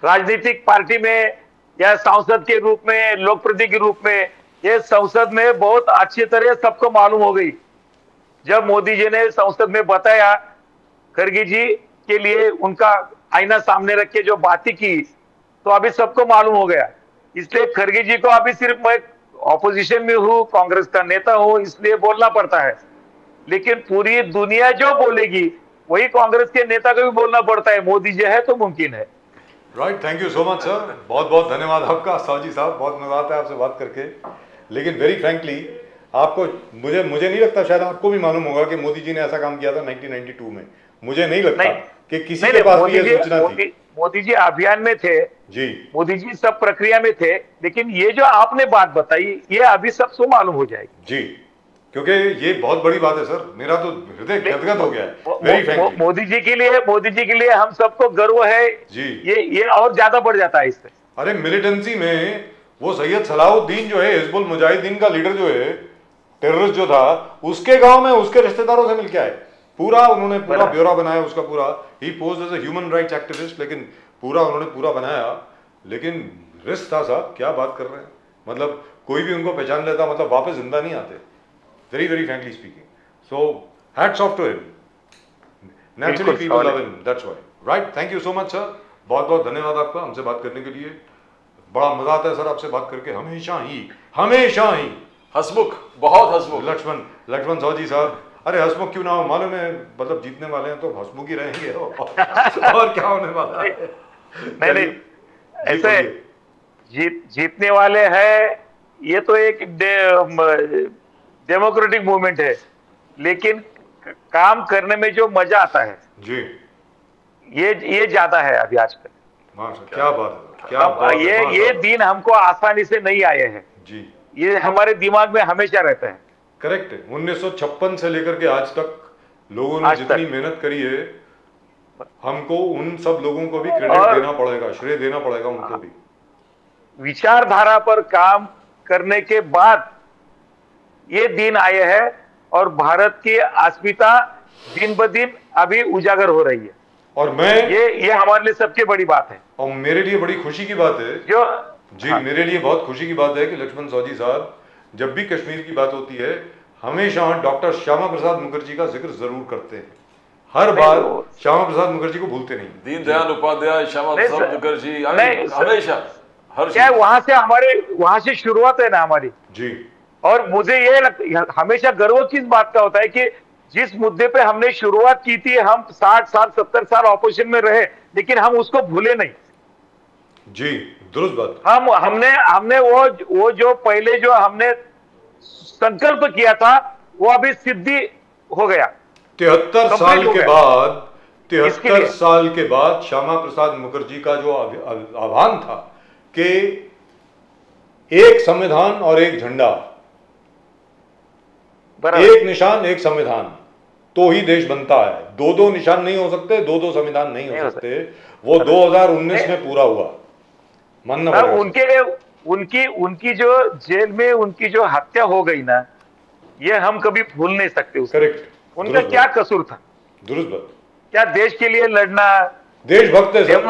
राजनीतिक पार्टी में या सांसद के रूप में, लोकप्रतिनिधि के रूप में, ये संसद में बहुत अच्छी तरह सबको मालूम हो गई। जब मोदी जी ने संसद में बताया, खड़गे जी के लिए उनका आईना सामने रख के जो बातें की, तो अभी सबको मालूम हो गया। इसलिए खड़गे जी को अभी सिर्फ मैं ऑपोजिशन में हूं, कांग्रेस का नेता हूं, इसलिए बोलना पड़ता है, लेकिन पूरी दुनिया जो बोलेगी वही कांग्रेस के नेता को भी बोलना पड़ता है। मोदी जी है तो मुमकिन है। Right, thank you so much sir, बहुत बहुत धन्यवाद आपका सावजी साहब, बहुत मजा आता है आपसे बात करके। लेकिन वेरी फ्रैंकली आपको, मुझे नहीं लगता, शायद आपको भी मालूम होगा कि मोदी जी ने ऐसा काम किया था 1992 में। मुझे नहीं लगता कि किसी के पास भी ये सूचना थी। मोदी जी अभियान में थे जी, मोदी जी सब प्रक्रिया में थे, लेकिन ये जो आपने बात बताई ये अभी सबको मालूम हो जाएगी जी, क्योंकि ये बहुत बड़ी बात है सर, मेरा तो हृदय गदगद हो गया है वेरी फ्रैंकली। मोदी जी के लिए हम सबको गर्व है जी, ये और ज्यादा बढ़ जाता है इससे। अरे मिलिटेंसी में वो सैयद सलाहुद्दीन जो है, हिजबुल मुजाहिदीन का लीडर जो है, टेररिस्ट जो था, उसके गांव में उसके रिश्तेदारों से मिलके आए, पूरा उन्होंने पूरा ब्यौरा बनाया उसका पूरा। He posed as a human rights activist, लेकिन पूरा उन्होंने पूरा बनाया। लेकिन रिस्क था साहब, क्या बात कर रहे हैं, मतलब कोई भी उनको पहचान लेता, मतलब वापस जिंदा नहीं आते, very very frankly speaking. So hats off to him, naturally people love him, that's why. Right, thank you so much sir, बहुत बहुत धन्यवाद आपका हमसे बात करने के लिए। बड़ा मजा आता है सर आपसे बात करके, हमेशा ही हसमुख, बहुत हसमुख। लक्ष्मण सावजी साहब, अरे हसमुख क्यों ना हो, मालूम है, मतलब जीतने वाले हैं तो हसमुख ही रहेंगे और क्या होने वाला है। नहीं, ऐसे जीतने वाले हैं, ये तो एक डेमोक्रेटिक मूवमेंट है, लेकिन काम करने में जो मजा आता है जी, ये ज्यादा है अभी आजकल। क्या बात है, क्या बात है। ये दिन हमको आसानी से नहीं आए हैं जी, ये हमारे दिमाग में हमेशा रहता है। करेक्ट है, 1956 से लेकर के आज तक लोगों ने जितनी मेहनत करी है, हमको उन सब लोगों को भी क्रेडिट देना पड़ेगा, श्रेय देना पड़ेगा उनको भी। विचारधारा पर काम करने के बाद ये दिन आए हैं और भारत की अस्मिता दिन ब दिन अभी उजागर हो रही है, और ये हमारे लिए सबसे बड़ी बात है। और मेरे लिए बड़ी खुशी की बात है जो जी, मेरे लिए बहुत खुशी की बात है कि लक्ष्मण सावजी साहब जब भी कश्मीर की बात होती है, हमेशा डॉक्टर श्यामा प्रसाद मुखर्जी का जिक्र जरूर करते हैं, हर बार श्यामा प्रसाद मुखर्जी को भूलते नहीं। दीनदयाल उपाध्याय, श्यामा प्रसाद मुखर्जी, हमेशा हर क्या वहां से शुरुआत है ना हमारी जी। और मुझे ये हमेशा गर्व किस बात का होता है कि जिस मुद्दे पे हमने शुरुआत की थी, हम 60 साल 70 साल ऑपोजिशन में रहे, लेकिन हम उसको भूले नहीं। जी, दुरुस्त बात। हमने वो जो पहले जो हमने संकल्प किया था वो अभी सिद्धि हो गया। 73 साल के बाद श्यामा प्रसाद मुखर्जी का जो आह्वान था कि एक संविधान और एक झंडा, एक निशान एक संविधान, तो ही देश बनता है। दो निशान नहीं हो सकते, दो संविधान नहीं हो सकते। वो 2019 में पूरा हुआ, मानना पड़ेगा। उनकी जो जेल में उनकी जो हत्या हो गई ना, ये हम कभी भूल नहीं सकते। करेक्ट। उनका क्या कसूर था? दुरुस्त बात। क्या देश के लिए लड़ना, देशभक्त थे सर,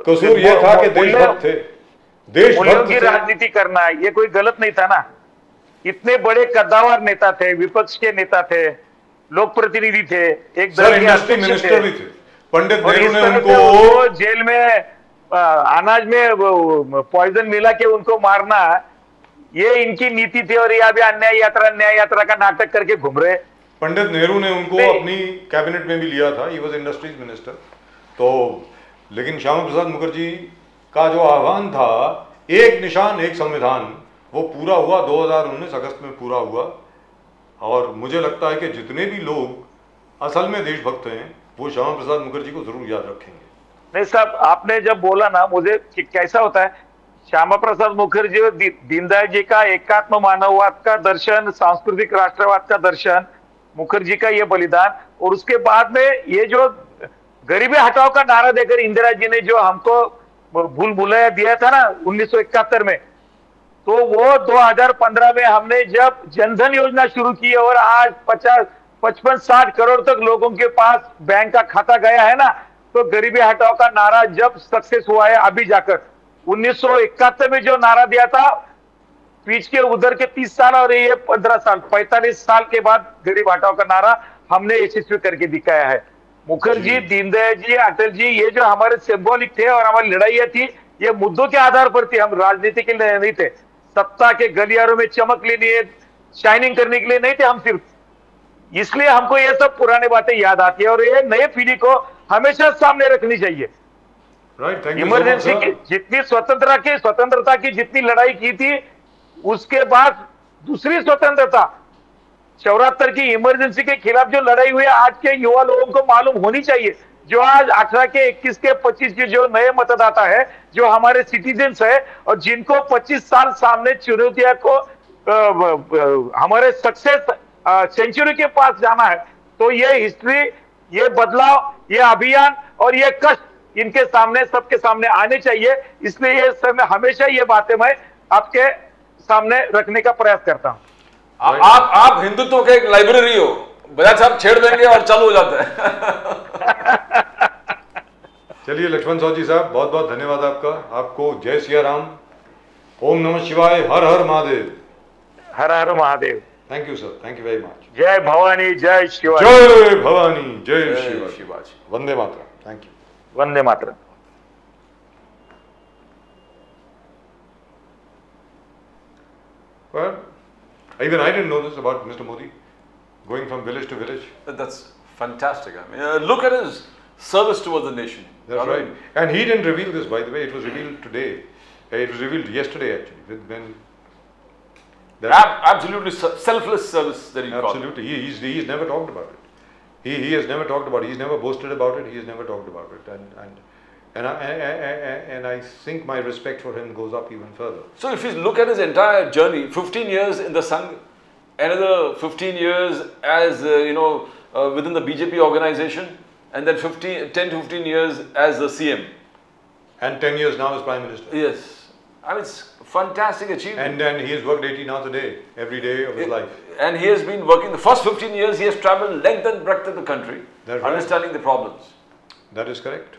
कसूर ये था कि देशभक्त थे, देशभक्त की राजनीति करना, ये कोई गलत नहीं था ना। इतने बड़े कद्दावर नेता थे, विपक्ष के नेता थे, लोक प्रतिनिधि थे, एक दल के इंडस्ट्री मिनिस्टर भी थे। पंडित नेहरू ने उनको जेल में अनाज में पॉइजन मिला के उनको मारना, ये इनकी नीति थी। और ये अभी न्याय यात्रा का नाटक करके घूम रहे। पंडित नेहरू ने उनको अपनी कैबिनेट में भी लिया था, ही वाज इंडस्ट्रीज मिनिस्टर। तो लेकिन श्यामा प्रसाद मुखर्जी का जो आह्वान था, एक निशान एक संविधान, वो पूरा हुआ 2019 अगस्त में पूरा हुआ। और मुझे लगता है कि जितने भी लोग असल में देशभक्त हैं, वो श्यामा प्रसाद मुखर्जी को जरूर याद रखेंगे। नहीं साहब, आपने जब बोला ना, मुझे कैसा होता है, श्यामा प्रसाद मुखर्जी, दीनदयाल जी का एकात्म मानववाद का दर्शन, सांस्कृतिक राष्ट्रवाद का दर्शन, मुखर्जी का ये बलिदान, और उसके बाद में ये जो गरीबी हटाओ का नारा देकर इंदिरा जी ने जो हमको भूल भुलैया दिया था ना 1971 में, तो वो 2015 में हमने जब जनधन योजना शुरू की और आज 55-60 करोड़ तक लोगों के पास बैंक का खाता गया है ना, तो गरीबी हटाओ का नारा जब सक्सेस हुआ है अभी जाकर। 1971 में जो नारा दिया था, स्पीच के उधर के 30 साल और ये 15 साल 45 साल के बाद गरीब हटाओ का नारा हमने यशस्वी करके दिखाया है। मुखर्जी, दीनदयाल जी, अटल जी, ये जो हमारे सिंबॉलिक थे और हमारी लड़ाइयां थी, ये मुद्दों के आधार पर थी। हम राजनीति के लिए नहीं थे, सत्ता के गलियारों में चमक लेने, शाइनिंग करने के लिए नहीं थे हम सिर्फ। इसलिए हमको ये सब पुरानी बातें याद आती है और ये नई पीढ़ी को हमेशा सामने रखनी चाहिए। इमरजेंसी की जितनी स्वतंत्रता की जितनी लड़ाई की थी, उसके बाद दूसरी स्वतंत्रता 74 की इमरजेंसी के खिलाफ जो लड़ाई हुई, आज के युवा लोगों को मालूम होनी चाहिए। जो आज 18 के 21 के 25 के जो नए मतदाता है, जो हमारे सिटीजन्स है और जिनको 25 साल सामने चुनौतियों को हमारे सक्सेस सेंचुरी के पास जाना है, तो ये हिस्ट्री, ये बदलाव, ये अभियान और ये कष्ट इनके सामने, सबके सामने आने चाहिए। इसलिए ये समय हमेशा ये बातें मैं आपके सामने रखने का प्रयास करता हूं। आप हिंदुत्व के एक लाइब्रेरी हो, बजाज साहब छेड़ देंगे और चालू हो जाता है। चलिए लक्ष्मण साहू जी साहब, बहुत बहुत धन्यवाद आपका। आपको जय सिया राम, ओम नमः शिवाय, हर हर महादेव। हर हर Mahadev. Thank you sir, thank you very much. जय भवानी, जय शिवाजी। जय भवानी, जय शिवाजी। वंदे मातरम। Thank you. वंदे मातरम। Well, even I didn't know this about Mr. Modi, going from village to village. That's fantastic. I mean, look at his service towards the nation. That's right. And he didn't reveal this, by the way. It was revealed today. It was revealed yesterday, actually. When absolutely selfless service that he called. Absolutely. He's never talked about it. He has never talked about it. He's never boasted about it. He has never talked about it. And I think my respect for him goes up even further. So if you look at his entire journey, 15 years in the Sangh, another 15 years as within the BJP organization, and then 10 to 15 years as the CM. And 10 years now as Prime Minister. Yes. I mean, it's fantastic achievement. And then he has worked 18 hours a day, every day of his life. And he has been working, the first 15 years he has traveled length and breadth of the country, understanding the problems. That is correct.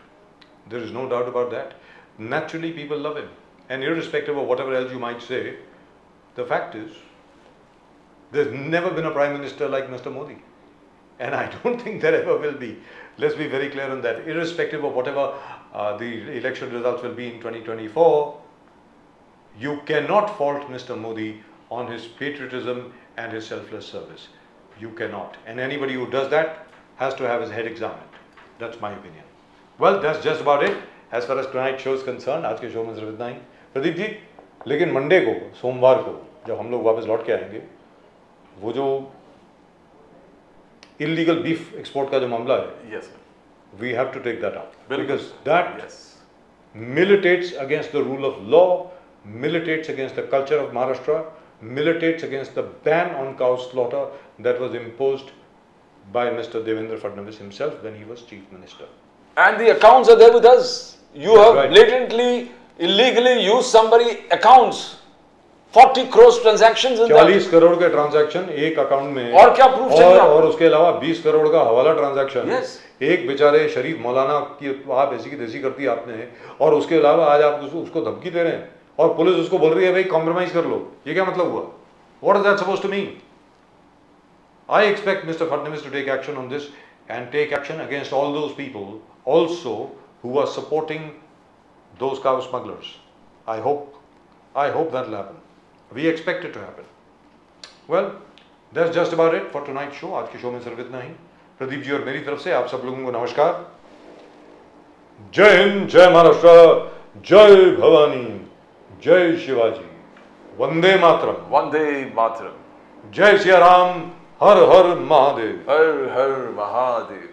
There is no doubt about that. Naturally, people love him. And irrespective of whatever else you might say, the fact is, there's never been a Prime Minister like Mr. Modi. And I don't think there ever will be. Let's be very clear on that. Irrespective of whatever the election results will be in 2024, you cannot fault Mr. Modi on his patriotism and his selfless service. You cannot. And anybody who does that has to have his head examined. That's my opinion. Well, that's just about it as far as tonight's show is concerned. आज के show में सिर्फ इतना ही। प्रदीप जी, लेकिन Monday को, सोमवार को, जब हम लोग वापस लौट के आएंगे, वो जो इलीगल बीफ एक्सपोर्ट का जो मामला है, yes, we have to take that up because that militates against the rule of law, militates against the culture of Maharashtra, militates against the ban on cow slaughter that was imposed by Mr. Devendra Fadnavis himself when he was Chief Minister. And the accounts are there with us. You have blatantly, illegally used somebody accounts. 40 crores transactions in 40 crore के transaction एक account में, और क्या proof चाहिए? और उसके अलावा 20 करोड़ का हवाला ट्रांजैक्शन। yes. एक बेचारे शरीफ मौलाना की आप ऐसी की तैसी करती आपने, और उसके अलावा आज आप उसको धमकी दे रहे हैं और पुलिस उसको बोल रही है भाई कॉम्प्रोमाइज कर लो। ये क्या मतलब हुआ? What is that supposed to mean? I expect Mr. Fadnavis to take action on this and take action against all those people also who are supporting those cow smugglers. I hope that will happen. We expect it to happen. Well, that's just about it for tonight's show. आज के show में सिर्फ इतना ही। प्रदीप जी और मेरी तरफ से आप सब लोगों को नमस्कार। जय हिंद, जय महाराष्ट्र, जय भवानी, जय शिवाजी, वंदे मातरम। वंदे मातरम। जय सिया राम, हर हर महादेव। हर हर महादेव।